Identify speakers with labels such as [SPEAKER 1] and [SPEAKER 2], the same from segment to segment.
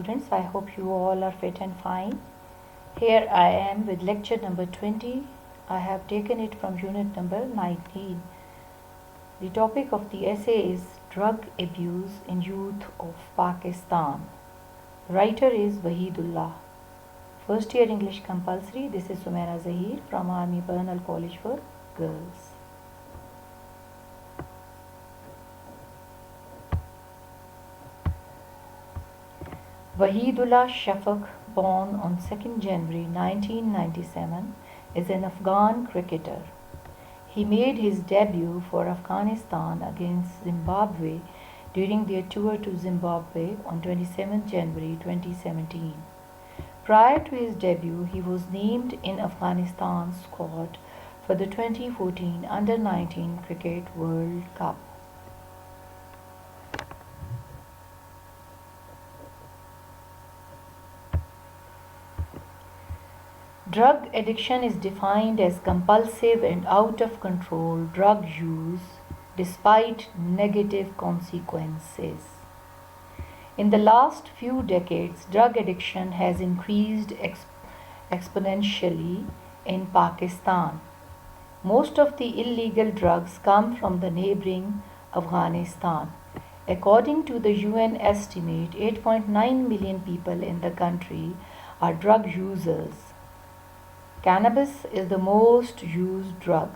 [SPEAKER 1] students. I hope you all are fit and fine. Here I am with lecture number 20. I have taken it from unit number 19. The topic of the essay is Drug Abuse in Youth of Pakistan. Writer is Wahidullah. First year English compulsory. This is Sumaira Zahir from Army Bernal College for Girls. Wahidullah Shafaq, born on 2nd January 1997, is an Afghan cricketer. He made his debut for Afghanistan against Zimbabwe during their tour to Zimbabwe on 27 January 2017. Prior to his debut, he was named in Afghanistan's squad for the 2014 Under-19 Cricket World Cup. Drug addiction is defined as compulsive and out of control drug use despite negative consequences. In the last few decades, drug addiction has increased exponentially in Pakistan. Most of the illegal drugs come from the neighboring Afghanistan. According to the UN estimate, 8.9 million people in the country are drug users. Cannabis is the most used drug.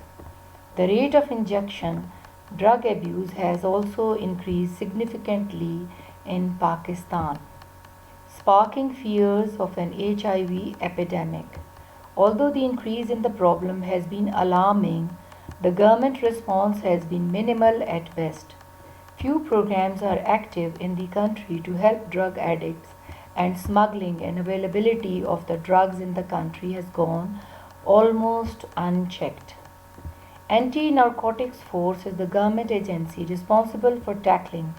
[SPEAKER 1] The rate of injection drug abuse has also increased significantly in Pakistan, sparking fears of an HIV epidemic. Although the increase in the problem has been alarming, the government response has been minimal at best. Few programs are active in the country to help drug addicts, and smuggling and availability of the drugs in the country has gone almost unchecked. Anti-Narcotics Force is the government agency responsible for tackling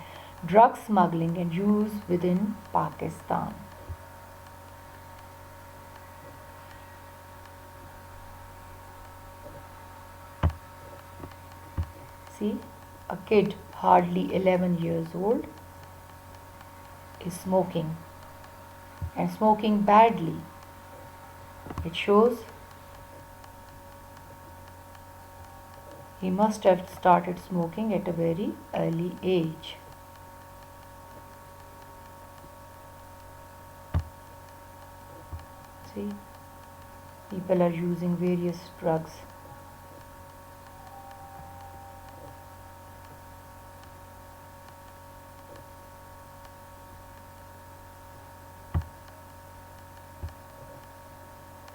[SPEAKER 1] drug smuggling and use within Pakistan. See, a kid hardly 11 years old is smoking, and smoking badly. It shows he must have started smoking at a very early age. See, people are using various drugs.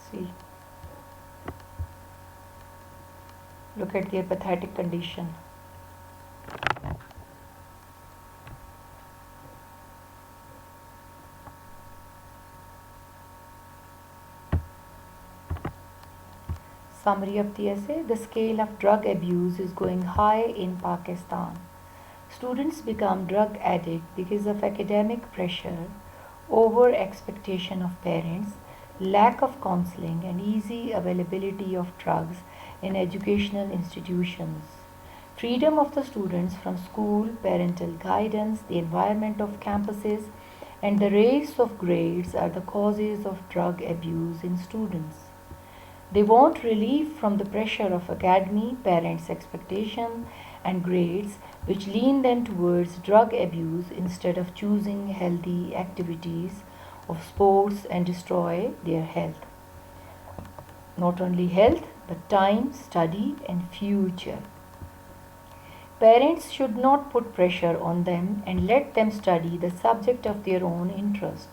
[SPEAKER 1] See, look at their pathetic condition. Summary of the essay: the scale of drug abuse is going high in Pakistan. Students become drug addicts because of academic pressure, over expectation of parents, lack of counseling, and easy availability of drugs in educational institutions. Freedom of the students from school, parental guidance, the environment of campuses, and the race of grades are the causes of drug abuse in students. They want relief from the pressure of academy, parents' expectation, and grades, which lean them towards drug abuse instead of choosing healthy activities of sports and destroy their health. Not only health, but time, study, and future. Parents should not put pressure on them and let them study the subject of their own interest.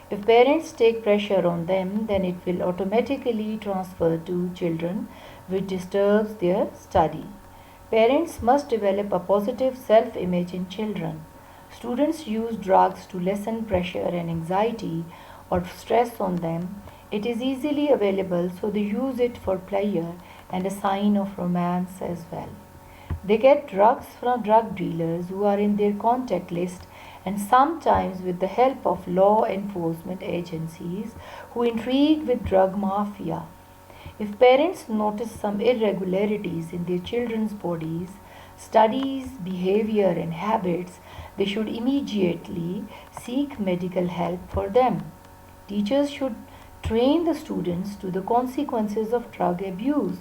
[SPEAKER 1] If parents take pressure on them, then it will automatically transfer to children, which disturbs their study. Parents must develop a positive self-image in children. Students use drugs to lessen pressure and anxiety or stress on them. It is easily available, so they use it for pleasure and a sign of romance as well. They get drugs from drug dealers who are in their contact list, and sometimes with the help of law enforcement agencies who intrigue with drug mafia. If parents notice some irregularities in their children's bodies, studies, behavior, and habits, they should immediately seek medical help for them. Teachers should train the students to the consequences of drug abuse.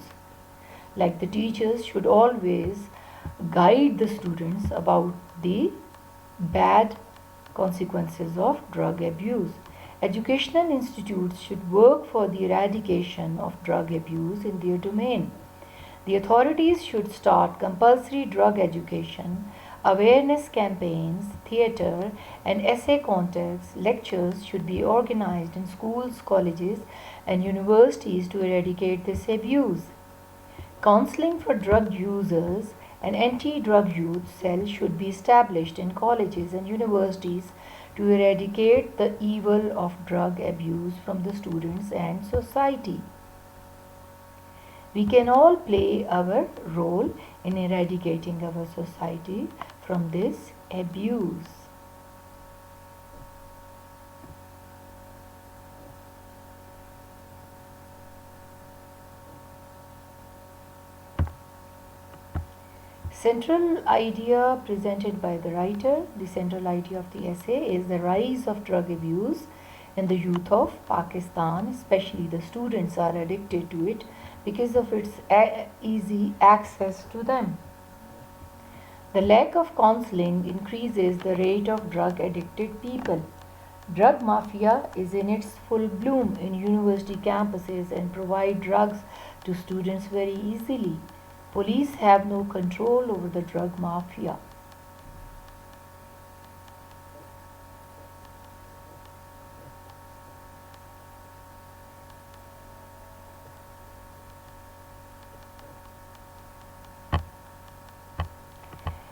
[SPEAKER 1] Like the teachers should always guide the students about the bad consequences of drug abuse. Educational institutes should work for the eradication of drug abuse in their domain. The authorities should start compulsory drug education, awareness campaigns, theatre, and essay contests. Lectures should be organized in schools, colleges, and universities to eradicate this abuse. Counseling for drug users and anti-drug youth cell should be established in colleges and universities to eradicate the evil of drug abuse from the students and society. We can all play our role in eradicating our society from this abuse. Central idea presented by the writer, the central idea of the essay is the rise of drug abuse in the youth of Pakistan, especially the students are addicted to it because of its easy access to them. The lack of counseling increases the rate of drug addicted people. Drug mafia is in its full bloom in university campuses and provide drugs to students very easily. Police have no control over the drug mafia.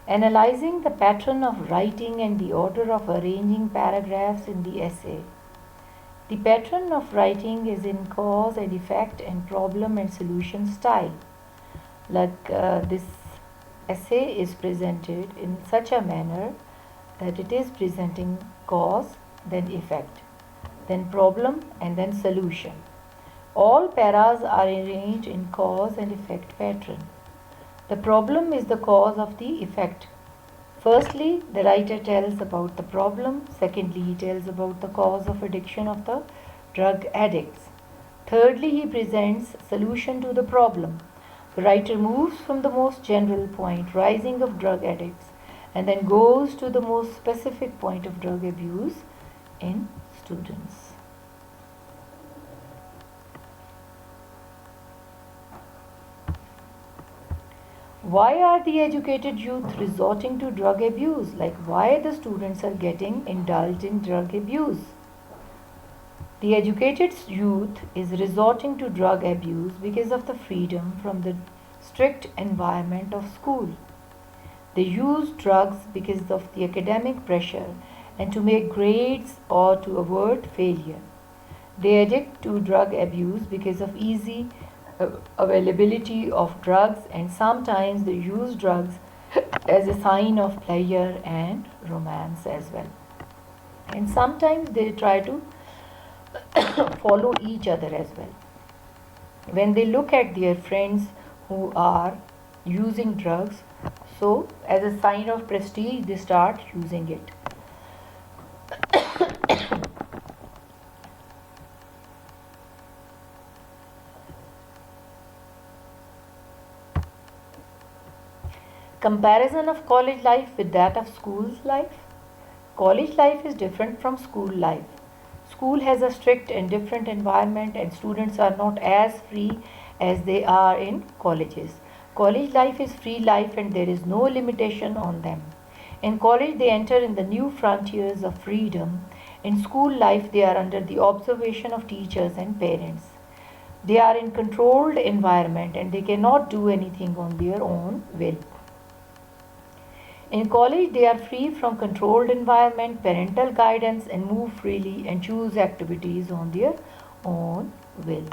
[SPEAKER 1] Analyzing the pattern of writing and the order of arranging paragraphs in the essay. The pattern of writing is in cause and effect and problem and solution style. This essay is presented in such a manner that it is presenting cause, then effect, then problem, and then solution. All paras are arranged in cause and effect pattern. The problem is the cause of the effect. Firstly, the writer tells about the problem. Secondly, he tells about the cause of addiction of the drug addicts. Thirdly, he presents solution to the problem. The writer moves from the most general point, rising of drug addicts, and then goes to the most specific point of drug abuse in students. Why are the educated youth resorting to drug abuse? Like why the students are getting indulged in drug abuse? The educated youth is resorting to drug abuse because of the freedom from the strict environment of school. They use drugs because of the academic pressure and to make grades or to avoid failure. They addict to drug abuse because of easy availability of drugs, and sometimes they use drugs as a sign of pleasure and romance as well. And sometimes they try to follow each other as well. When they look at their friends who are using drugs, so as a sign of prestige, they start using it. Comparison of college life with that of school life. College life is different from school life. School has a strict and different environment, and students are not as free as they are in colleges. College life is free life and there is no limitation on them. In college, they enter in the new frontiers of freedom. In school life, they are under the observation of teachers and parents. They are in controlled environment and they cannot do anything on their own will. In college, they are free from controlled environment, parental guidance, and move freely and choose activities on their own will.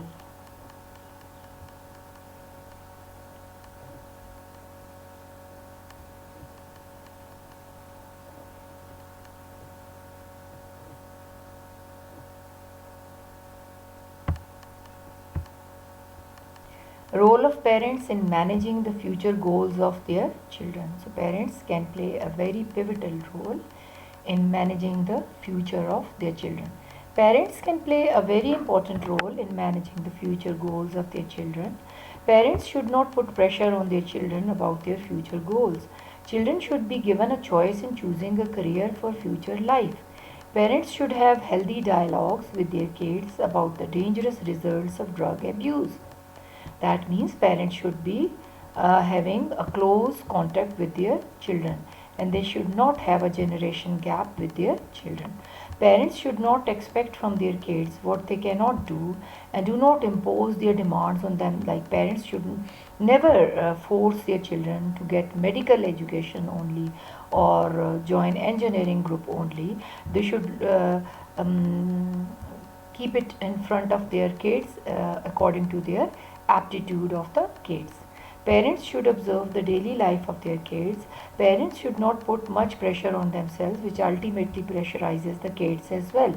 [SPEAKER 1] Role of parents in managing the future goals of their children. So parents can play a very pivotal role in managing the future of their children. Parents can play a very important role in managing the future goals of their children. Parents should not put pressure on their children about their future goals. Children should be given a choice in choosing a career for future life. Parents should have healthy dialogues with their kids about the dangerous results of drug abuse. That means parents should be having a close contact with their children, and they should not have a generation gap with their children. Parents should not expect from their kids what they cannot do, and do not impose their demands on them. Like parents should never force their children to get medical education only, or join engineering group only. They should keep it in front of their kids according to their aptitude of the kids. Parents should observe the daily life of their kids. Parents should not put much pressure on themselves, which ultimately pressurizes the kids as well.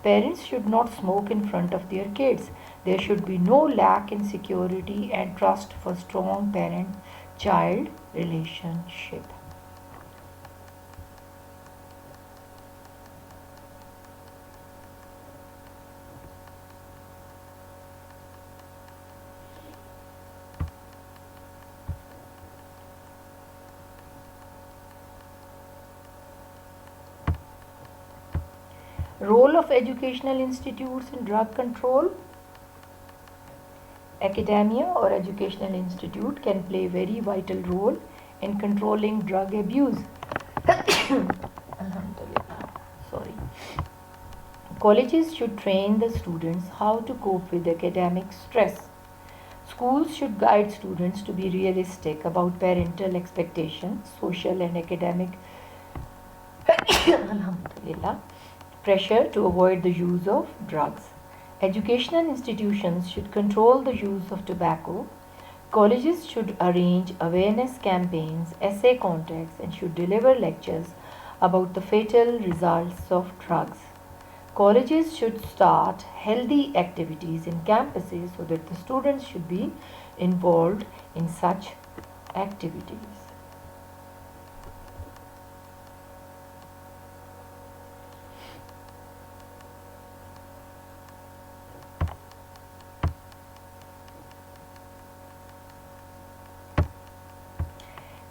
[SPEAKER 1] Parents should not smoke in front of their kids. There should be no lack in security and trust for strong parent-child relationship. Role of educational institutes in drug control. Academia or educational institute can play a very vital role in controlling drug abuse. Alhamdulillah. Sorry. Colleges should train the students how to cope with academic stress. Schools should guide students to be realistic about parental expectations, social and academic Alhamdulillah, pressure to avoid the use of drugs. Educational institutions should control the use of tobacco. Colleges should arrange awareness campaigns, essay contests, and should deliver lectures about the fatal results of drugs. Colleges should start healthy activities in campuses so that the students should be involved in such activities.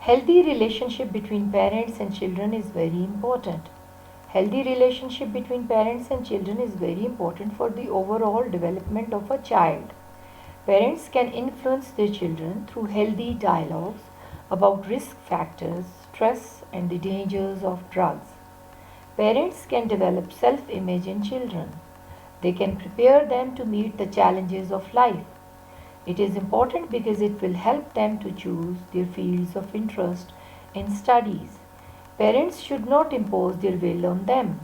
[SPEAKER 1] Healthy relationship between parents and children is very important. Healthy relationship between parents and children is very important for the overall development of a child. Parents can influence their children through healthy dialogues about risk factors, stress, and the dangers of drugs. Parents can develop self-image in children. They can prepare them to meet the challenges of life. It is important because it will help them to choose their fields of interest in studies. Parents should not impose their will on them.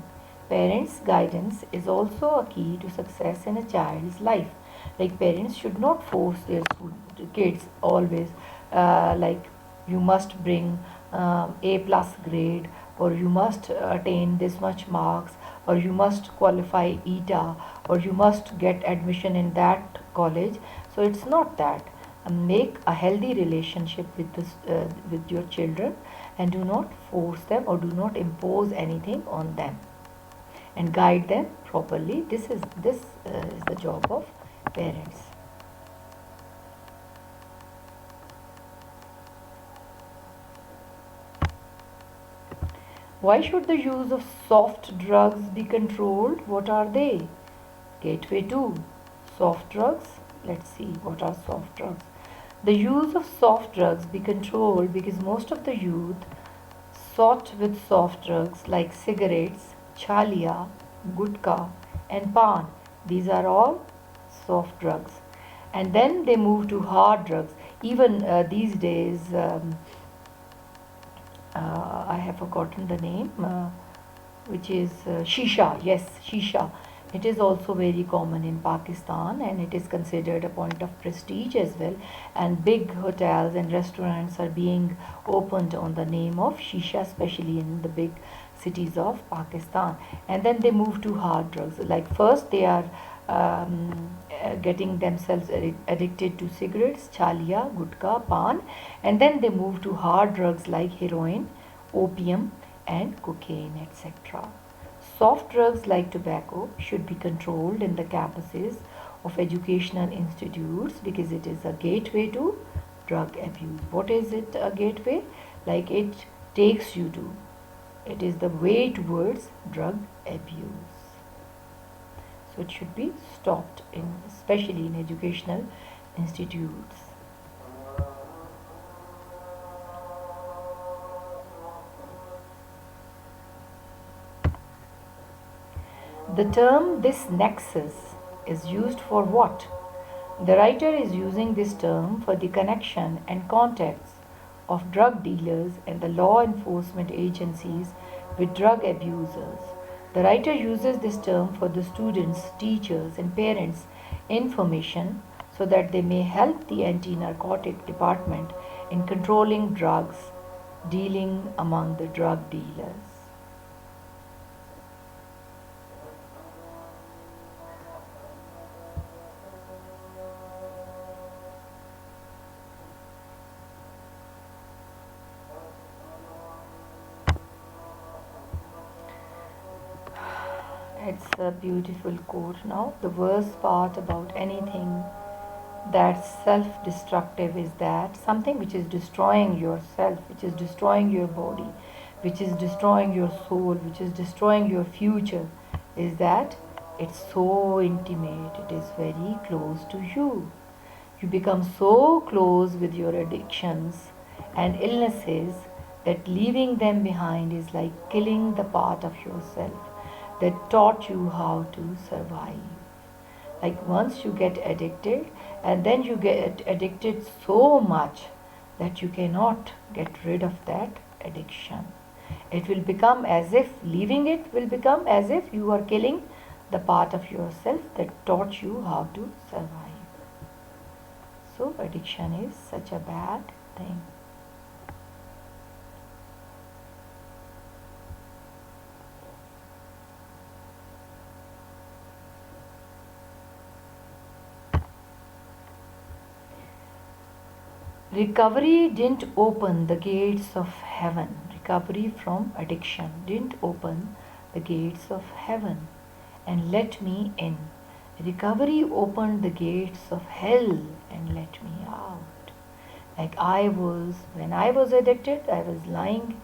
[SPEAKER 1] Parents' guidance is also a key to success in a child's life. Like parents should not force their kids always, like you must bring A plus grade, or you must attain this much marks, or you must qualify ETA, or you must get admission in that college. So it's not that. Make a healthy relationship with your children, and do not force them or do not impose anything on them, and guide them properly. This is the job of parents. Why should the use of soft drugs be controlled? What are they? Gateway 2. Soft drugs. Let's see what are soft drugs. The use of soft drugs be controlled because most of the youth sought with soft drugs like cigarettes, chalia, gutka, and pan. These are all soft drugs. And then they move to hard drugs. Even these days, I have forgotten the name, which is shisha. Yes, shisha. It is also very common in Pakistan, and it is considered a point of prestige as well. And big hotels and restaurants are being opened on the name of shisha, especially in the big cities of Pakistan. And then they move to hard drugs. Like first they are getting themselves addicted to cigarettes, chalia, gutka, pan, and then they move to hard drugs like heroin, opium, and cocaine, etc. Soft drugs like tobacco should be controlled in the campuses of educational institutes because it is a gateway to drug abuse. What is it, a gateway? Like it takes you to, it is the way towards drug abuse. So it should be stopped, especially in educational institutes. The term "this nexus" is used for what? The writer is using this term for the connection and contacts of drug dealers and the law enforcement agencies with drug abusers. The writer uses this term for the students, teachers, and parents' information so that they may help the anti-narcotic department in controlling drugs dealing among the drug dealers. It's a beautiful quote. Now, the worst part about anything that's self-destructive is that something which is destroying yourself, which is destroying your body, which is destroying your soul, which is destroying your future, is that it's so intimate, it is very close to you. You become so close with your addictions and illnesses that leaving them behind is like killing the part of yourself that taught you how to survive. Like once you get addicted, and then you get addicted so much that you cannot get rid of that addiction. It will become as if leaving it will become as if you are killing the part of yourself that taught you how to survive. So addiction is such a bad thing. Recovery didn't open the gates of heaven. Recovery from addiction didn't open the gates of heaven and let me in. Recovery opened the gates of hell and let me out. Like when I was addicted, I was lying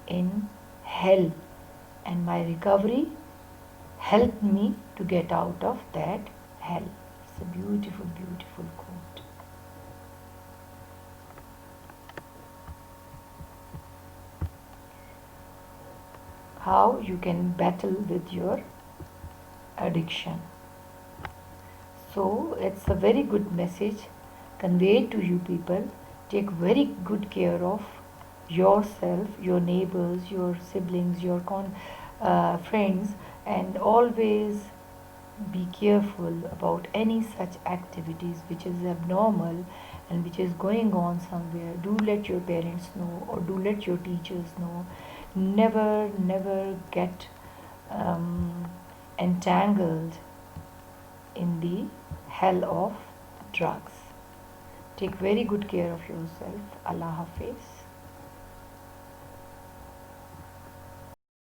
[SPEAKER 1] in hell, and my recovery helped me to get out of that hell. It's a beautiful, beautiful quote. How you can battle with your addiction. So it's a very good message conveyed to you people. Take very good care of yourself, your neighbors, your siblings, your friends, and always be careful about any such activities which is abnormal and which is going on somewhere. Do let your parents know or do let your teachers know. Never get entangled in the hell of drugs. Take very good care of yourself. Allah Hafiz.